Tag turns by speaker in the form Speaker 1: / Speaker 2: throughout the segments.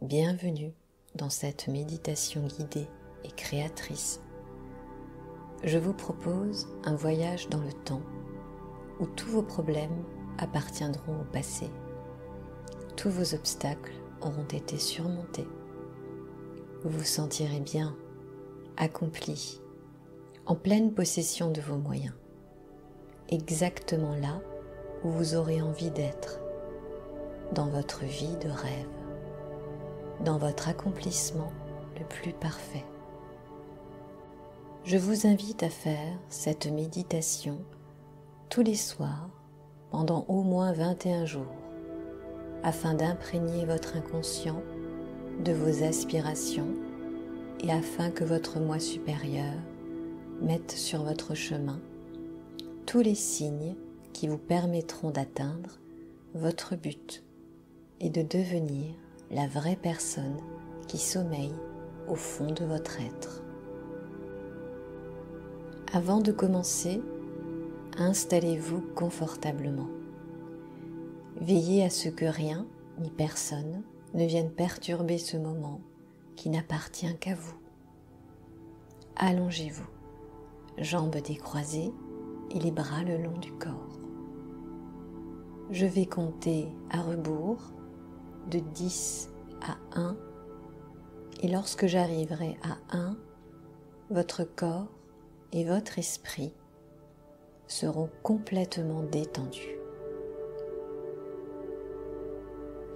Speaker 1: Bienvenue dans cette méditation guidée et créatrice. Je vous propose un voyage dans le temps où tous vos problèmes appartiendront au passé. Tous vos obstacles auront été surmontés. Vous vous sentirez bien, accompli, en pleine possession de vos moyens, exactement là où vous aurez envie d'être, dans votre vie de rêve, dans votre accomplissement le plus parfait. Je vous invite à faire cette méditation tous les soirs pendant au moins 21 jours afin d'imprégner votre inconscient de vos aspirations et afin que votre moi supérieur mette sur votre chemin tous les signes qui vous permettront d'atteindre votre but et de devenir la vraie personne qui sommeille au fond de votre être. Avant de commencer, installez-vous confortablement. Veillez à ce que rien ni personne ne vienne perturber ce moment qui n'appartient qu'à vous. Allongez-vous, jambes décroisées et les bras le long du corps. Je vais compter à rebours de 10 à 1 et lorsque j'arriverai à 1, votre corps et votre esprit seront complètement détendus.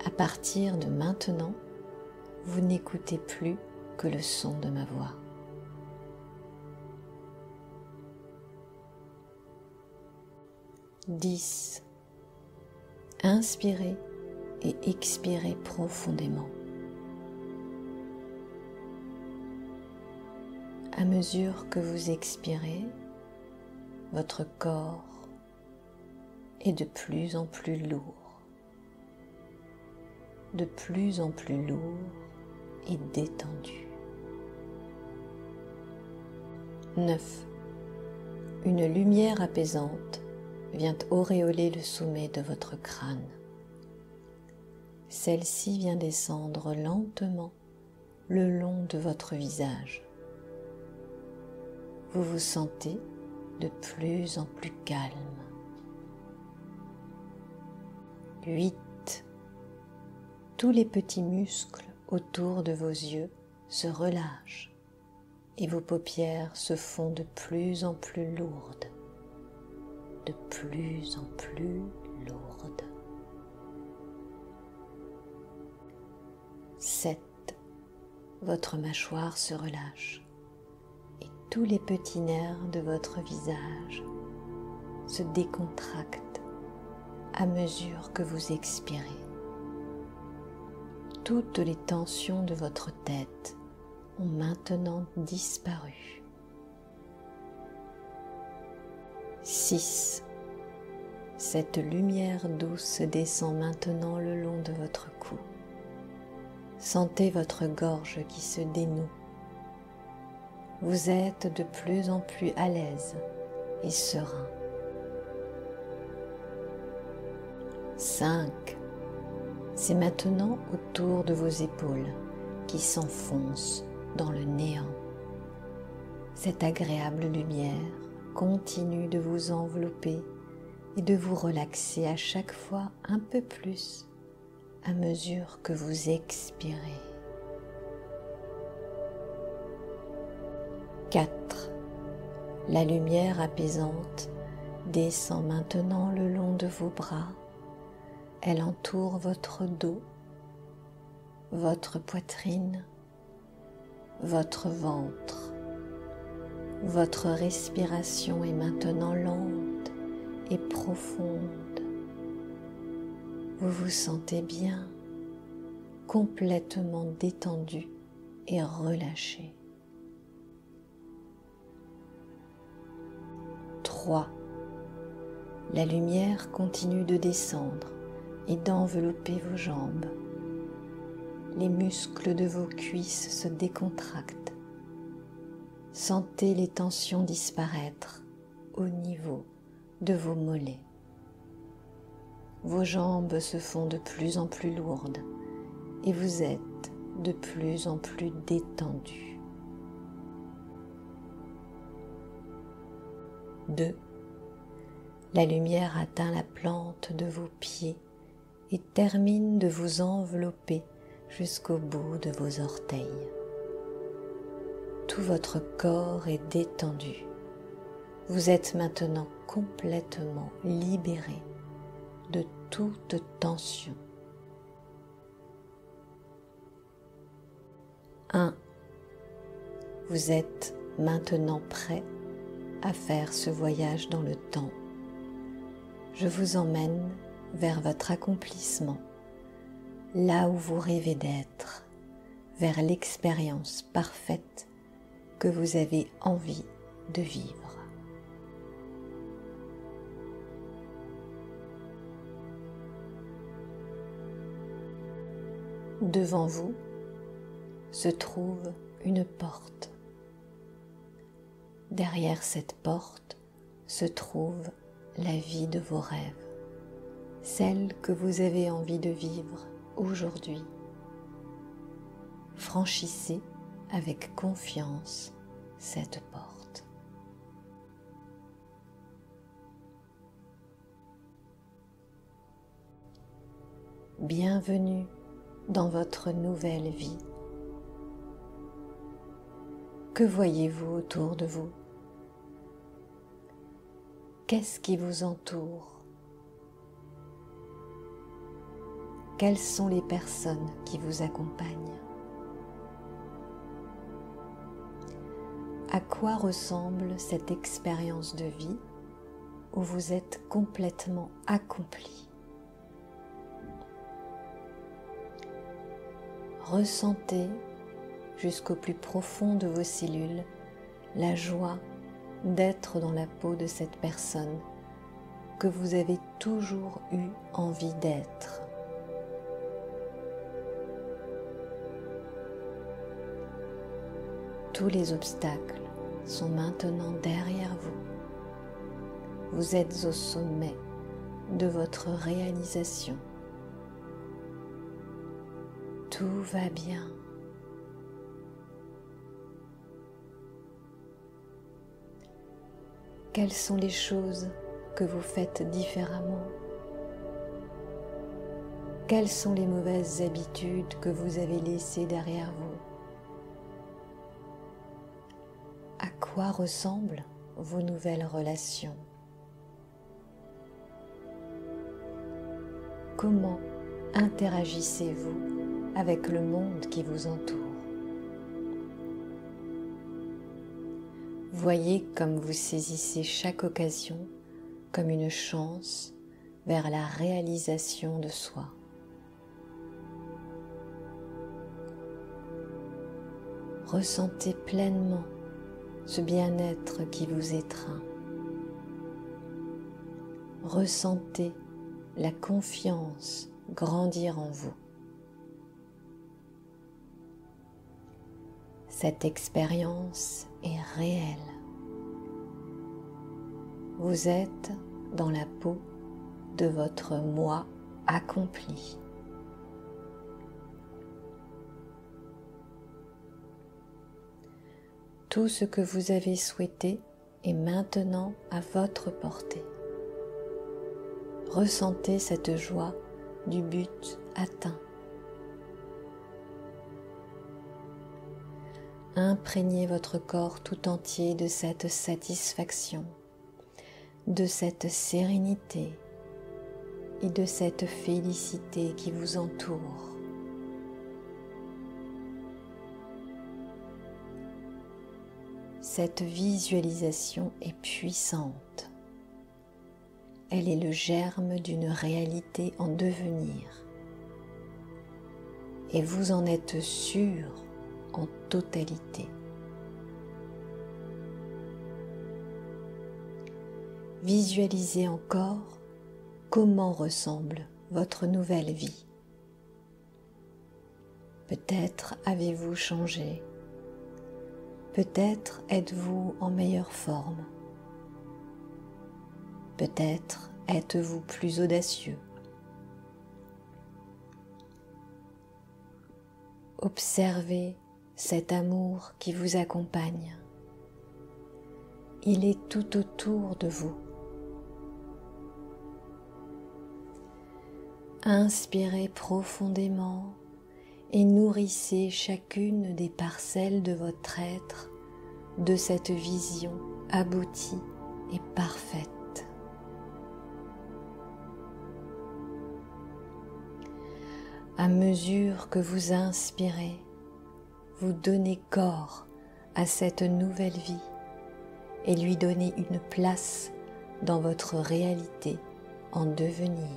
Speaker 1: À partir de maintenant, vous n'écoutez plus que le son de ma voix. 10. Inspirez et expirez profondément. À mesure que vous expirez, votre corps est de plus en plus lourd, de plus en plus lourd et détendu. 9. Une lumière apaisante vient auréoler le sommet de votre crâne. Celle-ci vient descendre lentement le long de votre visage. Vous vous sentez de plus en plus calme. 8. Tous les petits muscles autour de vos yeux se relâchent et vos paupières se font de plus en plus lourdes, de plus en plus lourdes. 7. Votre mâchoire se relâche et tous les petits nerfs de votre visage se décontractent à mesure que vous expirez. Toutes les tensions de votre tête ont maintenant disparu. 6. Cette lumière douce descend maintenant le long de votre cou. Sentez votre gorge qui se dénoue. Vous êtes de plus en plus à l'aise et serein. 5. C'est maintenant autour de vos épaules qui s'enfoncent dans le néant. Cette agréable lumière continue de vous envelopper et de vous relaxer à chaque fois un peu plus à mesure que vous expirez. 4. La lumière apaisante descend maintenant le long de vos bras. Elle entoure votre dos, votre poitrine, votre ventre. Votre respiration est maintenant lente et profonde. Vous vous sentez bien, complètement détendu et relâché. 3. La lumière continue de descendre et d'envelopper vos jambes. Les muscles de vos cuisses se décontractent. Sentez les tensions disparaître au niveau de vos mollets. Vos jambes se font de plus en plus lourdes et vous êtes de plus en plus détendu. 2. La lumière atteint la plante de vos pieds et termine de vous envelopper jusqu'au bout de vos orteils. Tout votre corps est détendu. Vous êtes maintenant complètement libéré de toute tension. 1. Vous êtes maintenant prêt à faire ce voyage dans le temps. Je vous emmène vers votre accomplissement, là où vous rêvez d'être, vers l'expérience parfaite que vous avez envie de vivre. Devant vous se trouve une porte. Derrière cette porte se trouve la vie de vos rêves, celle que vous avez envie de vivre aujourd'hui. Franchissez avec confiance cette porte. Bienvenue dans votre nouvelle vie. Que voyez-vous autour de vous? Qu'est-ce qui vous entoure? Quelles sont les personnes qui vous accompagnent? À quoi ressemble cette expérience de vie où vous êtes complètement accompli? Ressentez jusqu'au plus profond de vos cellules la joie d'être dans la peau de cette personne que vous avez toujours eu envie d'être. Tous les obstacles sont maintenant derrière vous. Vous êtes au sommet de votre réalisation. Tout va bien. Quelles sont les choses que vous faites différemment? Quelles sont les mauvaises habitudes que vous avez laissées derrière vous? À quoi ressemblent vos nouvelles relations? Comment interagissez-vous avec le monde qui vous entoure? Voyez comme vous saisissez chaque occasion comme une chance vers la réalisation de soi. Ressentez pleinement ce bien-être qui vous étreint. Ressentez la confiance grandir en vous. Cette expérience est réelle. Vous êtes dans la peau de votre moi accompli. Tout ce que vous avez souhaité est maintenant à votre portée. Ressentez cette joie du but atteint. Imprégnez votre corps tout entier de cette satisfaction, de cette sérénité et de cette félicité qui vous entoure. Cette visualisation est puissante. Elle est le germe d'une réalité en devenir. Et vous en êtes sûr en totalité. Visualisez encore comment ressemble votre nouvelle vie. Peut-être avez-vous changé. Peut-être êtes-vous en meilleure forme. Peut-être êtes-vous plus audacieux. Observez cet amour qui vous accompagne. Il est tout autour de vous. Inspirez profondément et nourrissez chacune des parcelles de votre être de cette vision aboutie et parfaite. À mesure que vous inspirez, vous donnez corps à cette nouvelle vie et lui donnez une place dans votre réalité en devenir.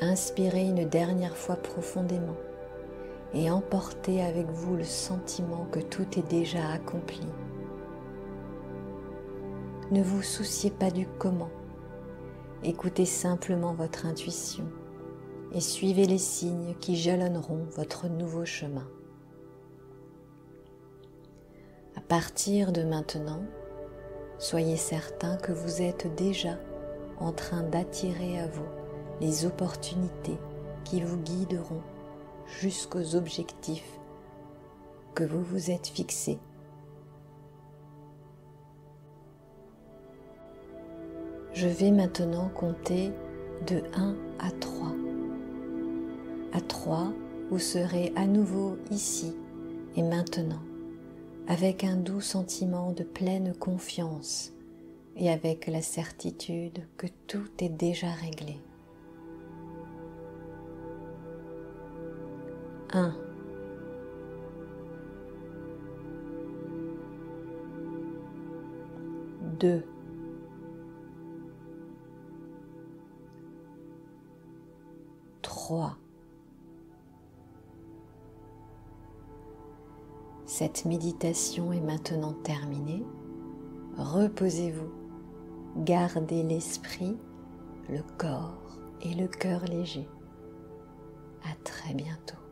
Speaker 1: Inspirez une dernière fois profondément et emportez avec vous le sentiment que tout est déjà accompli. Ne vous souciez pas du comment, écoutez simplement votre intuition et suivez les signes qui jalonneront votre nouveau chemin. À partir de maintenant, soyez certain que vous êtes déjà en train d'attirer à vous les opportunités qui vous guideront jusqu'aux objectifs que vous vous êtes fixés. Je vais maintenant compter de 1 à 3. À 3, vous serez à nouveau ici et maintenant, avec un doux sentiment de pleine confiance et avec la certitude que tout est déjà réglé. 1. 2. 3. Cette méditation est maintenant terminée. Reposez-vous, gardez l'esprit, le corps et le cœur léger. À très bientôt.